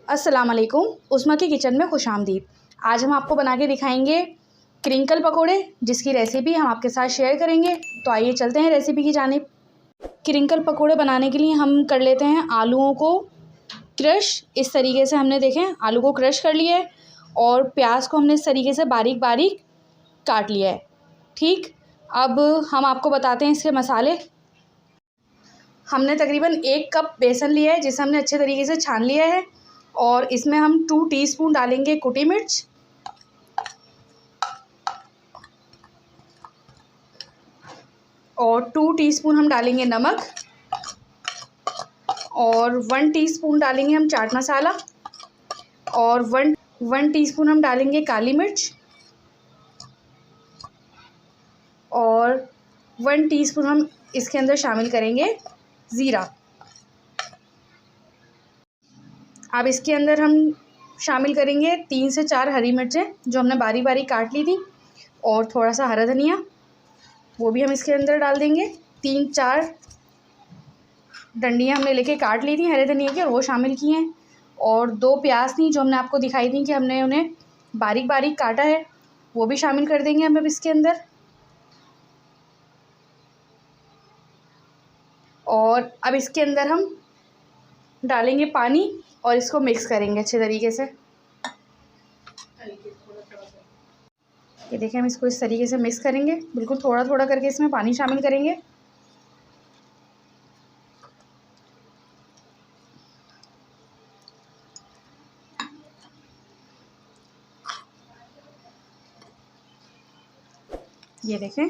अस्सलाम वालेकुम। उस्मा के किचन में खुशामदीद। आज हम आपको बना के दिखाएंगे क्रिंकल पकोड़े, जिसकी रेसिपी हम आपके साथ शेयर करेंगे। तो आइए चलते हैं रेसिपी की जानिब। क्रिंकल पकोड़े बनाने के लिए हम कर लेते हैं आलूओं को क्रश। इस तरीके से हमने देखें आलू को क्रश कर लिया है और प्याज को हमने इस तरीके से बारीक बारीक काट लिया है। ठीक, अब हम आपको बताते हैं इसके मसाले। हमने तकरीबन 1 कप बेसन लिया है, जिसे हमने अच्छे तरीके से छान लिया है और इसमें हम 2 टीस्पून डालेंगे कुटी मिर्च और 2 टीस्पून हम डालेंगे नमक और 1 टीस्पून डालेंगे हम चाट मसाला और 1 टीस्पून हम डालेंगे काली मिर्च और 1 टीस्पून हम इसके अंदर शामिल करेंगे ज़ीरा। अब इसके अंदर हम शामिल करेंगे 3 से 4 हरी मिर्चें जो हमने बारीक बारीक काट ली थी और थोड़ा सा हरा धनिया, वो भी हम इसके अंदर डाल देंगे। 3-4 डंडियाँ हमने लेके काट ली थी हरे धनिया की और वो शामिल की हैं और 2 प्याज थी जो हमने आपको दिखाई थी कि हमने उन्हें बारीक बारीक काटा है, वो भी शामिल कर देंगे हम अब इसके अंदर। और अब इसके अंदर हम डालेंगे पानी और इसको मिक्स करेंगे अच्छे तरीके से। ये देखिए, हम इसको इस तरीके से मिक्स करेंगे, बिल्कुल थोड़ा थोड़ा करके इसमें पानी शामिल करेंगे। ये देखें,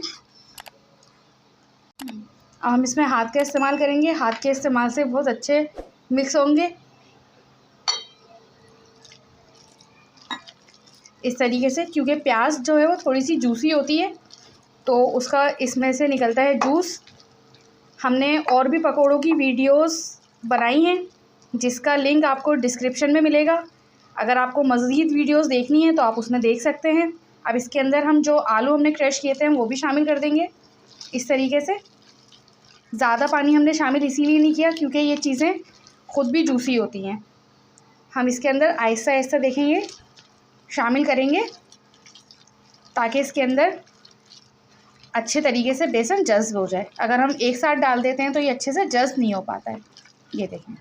अब हम इसमें हाथ का इस्तेमाल करेंगे। हाथ के इस्तेमाल से बहुत अच्छे मिक्स होंगे इस तरीके से, क्योंकि प्याज जो है वो थोड़ी सी जूसी होती है तो उसका इसमें से निकलता है जूस। हमने और भी पकोड़ों की वीडियोस बनाई हैं जिसका लिंक आपको डिस्क्रिप्शन में मिलेगा। अगर आपको मज़ीद वीडियोस देखनी है तो आप उसमें देख सकते हैं। अब इसके अंदर हम जो आलू हमने क्रश किए थे हम वो भी शामिल कर देंगे इस तरीके से। ज़्यादा पानी हमने शामिल इसीलिए नहीं किया क्योंकि ये चीज़ें ख़ुद भी जूसी होती हैं। हम इसके अंदर आहिस्ता आहिस्ता देखेंगे शामिल करेंगे ताकि इसके अंदर अच्छे तरीके से बेसन जज़्ब हो जाए। अगर हम एक साथ डाल देते हैं तो ये अच्छे से जज़्ब नहीं हो पाता है। ये देखें,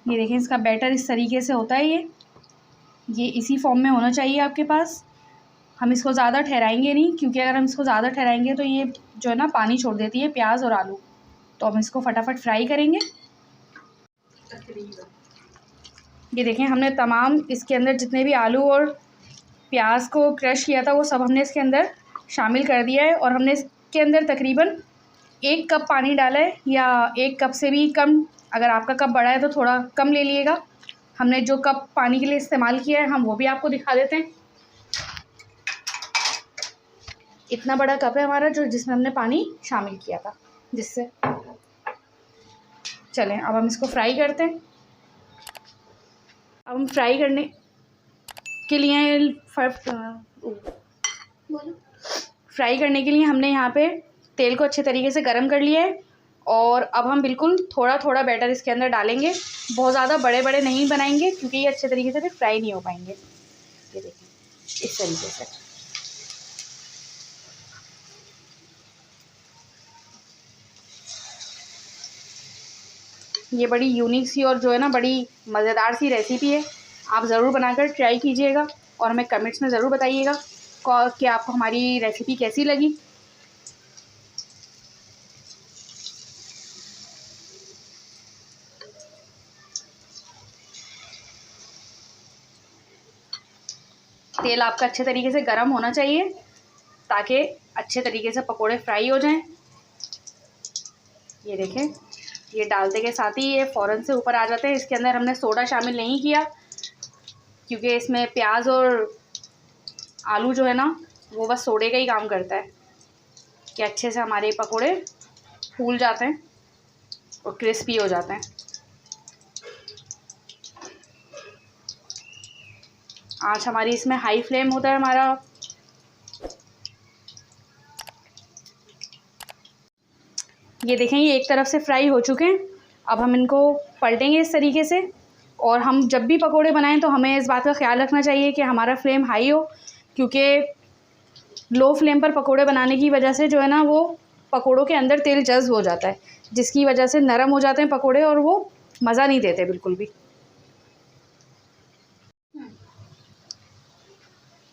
ये देखें इसका बैटर इस तरीके से होता है। ये इसी फॉर्म में होना चाहिए आपके पास। हम इसको ज़्यादा ठहराएंगे नहीं क्योंकि अगर हम इसको ज़्यादा ठहराएंगे तो ये जो है ना पानी छोड़ देती है प्याज और आलू। तो हम इसको फटाफट फ्राई करेंगे। ये देखें, हमने तमाम इसके अंदर जितने भी आलू और प्याज को क्रश किया था वो सब हमने इसके अंदर शामिल कर दिया है और हमने इसके अंदर तकरीबन 1 कप पानी डाला है या 1 कप से भी कम। अगर आपका कप बड़ा है तो थोड़ा कम ले लिएगा। हमने जो कप पानी के लिए इस्तेमाल किया है हम वो भी आपको दिखा देते हैं। इतना बड़ा कप है हमारा जो जिसमें हमने पानी शामिल किया था, जिससे चलें अब हम इसको फ्राई करते हैं। अब हम फ्राई करने के लिए हमने यहाँ पे तेल को अच्छे तरीके से गरम कर लिया है और अब हम बिल्कुल थोड़ा थोड़ा बैटर इसके अंदर डालेंगे। बहुत ज़्यादा बड़े बड़े नहीं बनाएंगे क्योंकि ये अच्छे तरीके से फिर फ्राई नहीं हो पाएंगे। ये देखिए इस तरीके से। ये बड़ी यूनिक सी और जो है ना बड़ी मज़ेदार सी रेसिपी है। आप ज़रूर बनाकर ट्राई कीजिएगा और हमें कमेंट्स में ज़रूर बताइएगा कि आपको हमारी रेसिपी कैसी लगी। तेल आपका अच्छे तरीके से गर्म होना चाहिए ताकि अच्छे तरीके से पकोड़े फ्राई हो जाएं। ये देखें, ये डालते के साथ ही ये फ़ौरन से ऊपर आ जाते हैं। इसके अंदर हमने सोडा शामिल नहीं किया क्योंकि इसमें प्याज और आलू जो है ना वो बस सोडे का ही काम करता है कि अच्छे से हमारे पकोड़े फूल जाते हैं और क्रिस्पी हो जाते हैं। आँच हमारी इसमें हाई फ्लेम होता है हमारा ये देखें ये एक तरफ से फ्राई हो चुके हैं। अब हम इनको पलटेंगे इस तरीके से। और हम जब भी पकोड़े बनाएं तो हमें इस बात का ख्याल रखना चाहिए कि हमारा फ्लेम हाई हो, क्योंकि लो फ्लेम पर पकोड़े बनाने की वजह से जो है ना वो पकोड़ों के अंदर तेल जज्ब हो जाता है, जिसकी वजह से नरम हो जाते हैं पकोड़े और वो मज़ा नहीं देते बिल्कुल भी।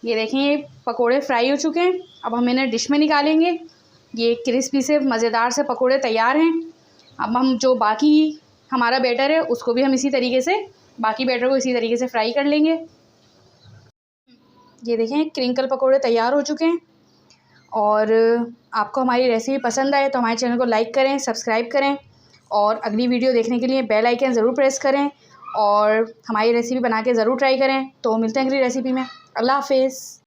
ये देखें ये पकोड़े फ्राई हो चुके हैं। अब हम इन्हें डिश में निकालेंगे। ये क्रिस्पी से मज़ेदार से पकोड़े तैयार हैं। अब हम जो बाकी हमारा बैटर है उसको भी हम इसी तरीके से, बाकी बैटर को इसी तरीके से फ्राई कर लेंगे। ये देखें क्रिंकल पकोड़े तैयार हो चुके हैं। और आपको हमारी रेसिपी पसंद आए तो हमारे चैनल को लाइक करें, सब्सक्राइब करें और अगली वीडियो देखने के लिए बेल आइकन ज़रूर प्रेस करें और हमारी रेसिपी बना के ज़रूर ट्राई करें। तो मिलते हैं अगली रेसिपी में। अल्लाह हाफ़िज़।